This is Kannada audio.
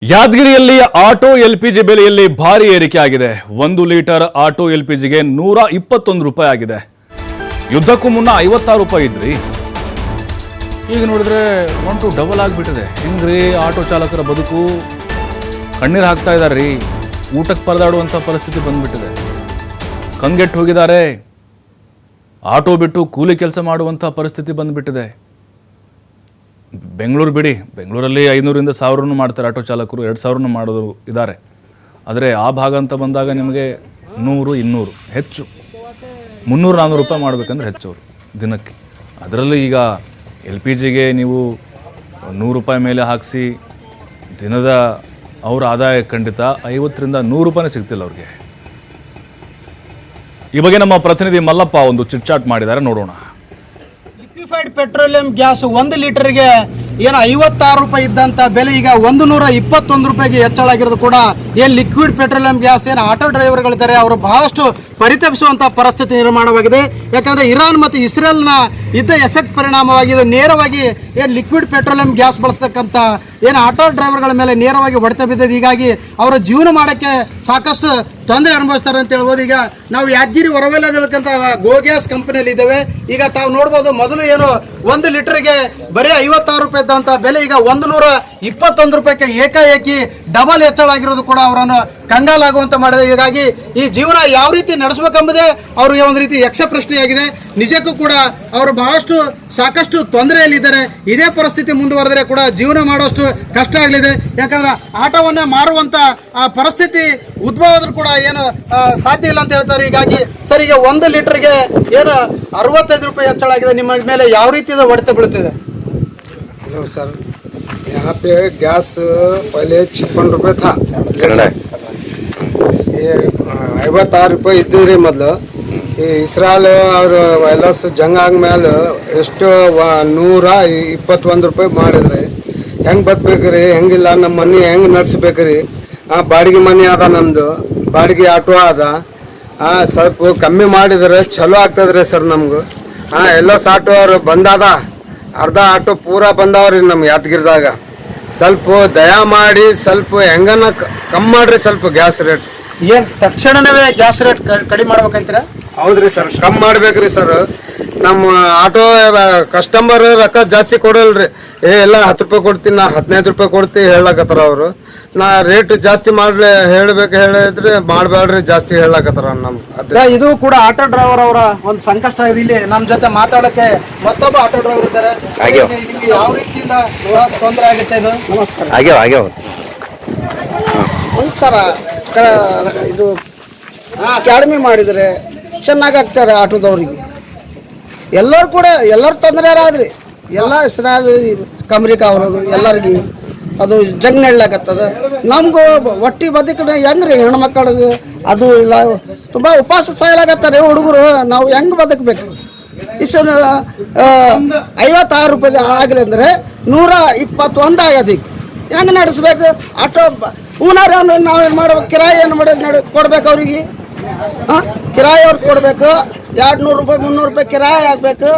ಯಾದಗಿರಿಯಲ್ಲಿ ಆಟೋ ಎಲ್ಪಿಜಿ ಬೆಲೆಯಲ್ಲಿ ಭಾರಿ ಏರಿಕೆ ಆಗಿದೆ. 1 ಲೀಟರ್ ಆಟೋ ಎಲ್ಪಿಜಿಗೆ 121 ರೂಪಾಯಿ ಆಗಿದೆ. ಯುದ್ಧಕ್ಕೂ ಮುನ್ನ 56 ರೂಪಾಯಿ ಇದ್ರಿ, ಈಗ ನೋಡಿದ್ರೆ 1 ಡಬಲ್ ಆಗಿಬಿಟ್ಟಿದೆ. ಹೆಂಗ್ರಿ ಆಟೋ ಚಾಲಕರ ಬದುಕು? ಕಣ್ಣೀರು ಹಾಕ್ತಾ ಇದ್ದಾರ್ರಿ. ಊಟಕ್ಕೆ ಪರದಾಡುವಂಥ ಪರಿಸ್ಥಿತಿ ಬಂದ್ಬಿಟ್ಟಿದೆ. ಕಂಗೆಟ್ಟು ಹೋಗಿದ್ದಾರೆ. ಆಟೋ ಬಿಟ್ಟು ಕೂಲಿ ಕೆಲಸ ಮಾಡುವಂಥ ಪರಿಸ್ಥಿತಿ ಬಂದ್ಬಿಟ್ಟಿದೆ. ಬೆಂಗಳೂರು ಬಿಡಿ, ಬೆಂಗಳೂರಲ್ಲಿ 500ರಿಂದ 1000 ಮಾಡ್ತಾರೆ ಆಟೋ ಚಾಲಕರು, 2000 ಮಾಡೋರು ಇದ್ದಾರೆ. ಆದರೆ ಆ ಭಾಗ ಅಂತ ಬಂದಾಗ ನಿಮಗೆ 100, 200 ಹೆಚ್ಚು 300-400 ರೂಪಾಯಿ ಮಾಡಬೇಕಂದ್ರೆ ಹೆಚ್ಚು ಅವರು ದಿನಕ್ಕೆ. ಅದರಲ್ಲಿ ಈಗ ಎಲ್ ಪಿ ಜಿಗೆ ನೀವು 100 ರೂಪಾಯಿ ಮೇಲೆ ಹಾಕಿಸಿ ದಿನದ ಅವರ ಆದಾಯ ಖಂಡಿತ 50ರಿಂದ 100 ರೂಪಾಯಿನೇ ಸಿಗ್ತಿಲ್ಲ ಅವ್ರಿಗೆ. ಈ ಬಗ್ಗೆ ನಮ್ಮ ಪ್ರತಿನಿಧಿ ಮಲ್ಲಪ್ಪ ಒಂದು ಚಿಟ್ಚಾಟ್ ಮಾಡಿದ್ದಾರೆ, ನೋಡೋಣ. ಲಿಕ್ವಿಫೈಡ್ ಪೆಟ್ರೋಲಿಯಂ ಗ್ಯಾಸ್ 1 ಲೀಟರ್ಗೆ ಏನು 56 ರೂಪಾಯಿ ಇದ್ದಂಥ ಬೆಲೆ ಈಗ 121 ರೂಪಾಯಿಗೆ ಹೆಚ್ಚಳಾಗಿರೋದು ಕೂಡ ಏನು ಲಿಕ್ವಿಡ್ ಪೆಟ್ರೋಲಿಯಂ ಗ್ಯಾಸ್ ಏನು ಆಟೋ ಡ್ರೈವರ್ಗಳಿದ್ದಾರೆ ಅವರು ಬಹಳಷ್ಟು ಪರಿತಪಿಸುವಂಥ ಪರಿಸ್ಥಿತಿ ನಿರ್ಮಾಣವಾಗಿದೆ. ಯಾಕಂದರೆ ಇರಾನ್ ಮತ್ತು ಇಸ್ರೇಲ್ನ ಯುದ್ಧ ಎಫೆಕ್ಟ್ ಪರಿಣಾಮವಾಗಿ ಇದು ನೇರವಾಗಿ ಏನು ಲಿಕ್ವಿಡ್ ಪೆಟ್ರೋಲಿಯಂ ಗ್ಯಾಸ್ ಬಳಸ್ತಕ್ಕಂಥ ಏನು ಆಟೋ ಡ್ರೈವರ್ಗಳ ಮೇಲೆ ನೇರವಾಗಿ ಹೊಡೆತ ಬಿದ್ದಿದೆ. ಹೀಗಾಗಿ ಅವರ ಜೀವನ ಮಾಡೋಕ್ಕೆ ಸಾಕಷ್ಟು ತೊಂದರೆ ಅನುಭವಿಸ್ತಾರೆ ಅಂತ ಹೇಳ್ಬೋದು. ಈಗ ನಾವು ಯಾದಗಿರಿ ಹೊರವಲಯದಲ್ಲಿರ್ತಕ್ಕಂಥ ಗೋ ಗ್ಯಾಸ್ ಕಂಪನಿಯಲ್ಲಿ ಇದ್ದೇವೆ. ಈಗ ತಾವು ನೋಡ್ಬೋದು, ಮೊದಲು ಏನು 1 ಲೀಟರ್ಗೆ ಬರೀ 56 ರೂಪಾಯಿ ಇದ್ದಂಥ ಬೆಲೆ ಈಗ 121 ರೂಪಾಯಿಗೆ ಏಕಾಏಕಿ ಡಬಲ್ ಹೆಚ್ಚಳಾಗಿರೋದು ಕೂಡ ಅವರನ್ನು ಕಂಗಾಲಾಗುವಂತ ಮಾಡಿದೆ. ಹೀಗಾಗಿ ಈ ಜೀವನ ಯಾವ ರೀತಿ ನಡೆಸಬೇಕೆಂಬುದೇ ಅವ್ರಿಗೆ ಒಂದು ರೀತಿ ಯಕ್ಷ ಪ್ರಶ್ನೆಯಾಗಿದೆ. ನಿಜಕ್ಕೂ ಕೂಡ ಅವರು ಬಹಳಷ್ಟು ಸಾಕಷ್ಟು ತೊಂದರೆಯಲ್ಲಿದ್ದಾರೆ. ಇದೇ ಪರಿಸ್ಥಿತಿ ಮುಂದುವರೆದರೆ ಕೂಡ ಜೀವನ ಮಾಡುವಷ್ಟು ಕಷ್ಟ ಆಗಲಿದೆ. ಯಾಕಂದ್ರೆ ಆಟೋವನ್ನೇ ಮಾರುವಂತ ಪರಿಸ್ಥಿತಿ ಉದ್ಭವ ಆದ್ರೂ ಕೂಡ ಏನು ಸಾಧ್ಯ ಇಲ್ಲ ಅಂತ ಹೇಳ್ತಾರೆ. ಹೀಗಾಗಿ ಸರ್, ಈಗ 1 ಲೀಟರ್ಗೆ ಏನು 65 ರೂಪಾಯಿ ಹೆಚ್ಚಳ ಆಗಿದೆ. ನಿಮ್ಮ ಮೇಲೆ ಯಾವ ರೀತಿಯ ಹೊಡೆತ ಬೀಳುತ್ತಿದೆ? हेलो सर, यहाँ पे गैस पहले 56 रुपये था. ये 56 ರೂಪಾಯಿ ಇದ್ದಿದ್ರಿ ಮೊದಲು. ಈ ಇಸ್ರಾಲ್ ಅವರು ಎಲ್ಲ ಜಂಗ್ ಆದ್ಮೇಲೆ ಎಷ್ಟು 121 ರೂಪಾಯಿ ಮಾಡಿದ್ರಿ. ಹೆಂಗೆ ಬದುಕಬೇಕ್ರಿ? ಹೆಂಗಿಲ್ಲ, ನಮ್ಮ ಮನೆ ಹೆಂಗೆ ನಡೆಸ್ಬೇಕ್ರಿ? ಬಾಡಿಗೆ ಮನೆ ಅದ, ನಮ್ಮದು ಬಾಡಿಗೆ ಆಟೋ ಅದ. ಸ್ವಲ್ಪ ಕಮ್ಮಿ ಮಾಡಿದ್ರೆ ಚಲೋ ಆಗ್ತದ್ರಿ ಸರ್ ನಮ್ಗೆ. ಎಲ್ಲ ಆಟೋ ಅವ್ರು ಬಂದಾದ, ಅರ್ಧ ಆಟೋ ಪೂರಾ ಬಂದವ್ರಿ ನಮ್ಮ ಯಾದಗಿರಿದಾಗ. ಸ್ವಲ್ಪ ದಯಾ ಮಾಡಿ ಸ್ವಲ್ಪ ಹೆಂಗನ ಕಮ್ಮಿ ಮಾಡ್ರಿ ಸ್ವಲ್ಪ ಗ್ಯಾಸ್ ರೇಟ್. ಏನು ತಕ್ಷಣವೇ ಗ್ಯಾಸ್ ರೇಟ್ ಕಡಿಮೆ ಮಾಡ್ಬೇಕಂತೀರಾ? ಹೌದ್ರಿ ಸರ್, ಕಮ್ಮಿ ಮಾಡ್ಬೇಕ್ರಿ ಸರ್. ನಮ್ಮ ಆಟೋ ಕಸ್ಟಮರ್ ರೊಕ್ಕ ಜಾಸ್ತಿ ಕೊಡಲ್ರಿ. ಎಲ್ಲ 10 ರೂಪಾಯಿ ಕೊಡ್ತೀನಿ, ನಾ 15 ರೂಪಾಯಿ ಕೊಡ್ತೀನಿ ಹೇಳಕತ್ತಾರ ಅವರು. ನಾ ರೇಟ್ ಜಾಸ್ತಿ ಮಾಡ್ಲಿ ಹೇಳ್ಬೇಕು ಹೇಳಿದ್ರೆ ಮಾಡಬೇಡ್ರಿ ಜಾಸ್ತಿ ಹೇಳಕತ್ತಾರ. ಇದು ಕೂಡ ಆಟೋ ಡ್ರೈವರ್ ಅವರ ಒಂದು ಸಂಕಷ್ಟ ಇದೆ. ಇಲ್ಲಿ ನಮ್ಮ ಜೊತೆ ಮಾತಾಡಕ್ಕೆ ಮತ್ತೊಬ್ಬ ಆಟೋ ಡ್ರೈವರ್ ಇದ್ದಾರೆ. ಯಾವ ರೀತಿಯಿಂದ ತೊಂದರೆ ಆಗುತ್ತೆ ಇದು? ನಮಸ್ಕಾರ. ಸರ ಇದು ಕಡಿಮೆ ಮಾಡಿದರೆ ಚೆನ್ನಾಗಾಗ್ತಾರೆ ಆಟೋದವ್ರಿಗೆ. ಎಲ್ಲರೂ ಕೂಡ ಎಲ್ಲರೂ ತೊಂದರೆ ಆದ್ರಿ. ಎಲ್ಲ ಇಸ್ರಾಲ್ ಅಮೆರಿಕ ಅವರು ಎಲ್ಲರಿಗೆ ಅದು ಜಂಗ್ ನಡ್ಲಾಕತ್ತದ. ನಮಗೂ ಒಟ್ಟಿ ಬದುಕಿನ ಹೆಂಗ್ರಿ ಹೆಣ್ಮಕ್ಳಿಗೆ ಅದು ಇಲ್ಲ, ತುಂಬ ಉಪವಾಸ ಸಾಯಲಾಗತ್ತಾರೆ ಹುಡುಗರು. ನಾವು ಹೆಂಗೆ ಬದುಕಬೇಕು? ಇಷ್ಟು 56 ರೂಪಾಯಿ ಆಗಲಿ ಅಂದರೆ 121 ಆಗದೆ. ಈಗ ಹೆಂಗೆ ನಡೆಸ್ಬೇಕು ಆಟೋ? ಊನಾರ ನಾವೇನು ಮಾಡ್ಬೇಕು? ಕಿರಾಯಿ ಏನು ಮಾಡೋದು ಕೊಡ್ಬೇಕು ಅವ್ರಿಗೆ. ಕಿರಾಯಿ ಅವ್ರಿಗೆ ಕೊಡಬೇಕು. 200 ರೂಪಾಯಿ 300 ರೂಪಾಯಿ ಕಿರಾಯಿ ಆಗಬೇಕು.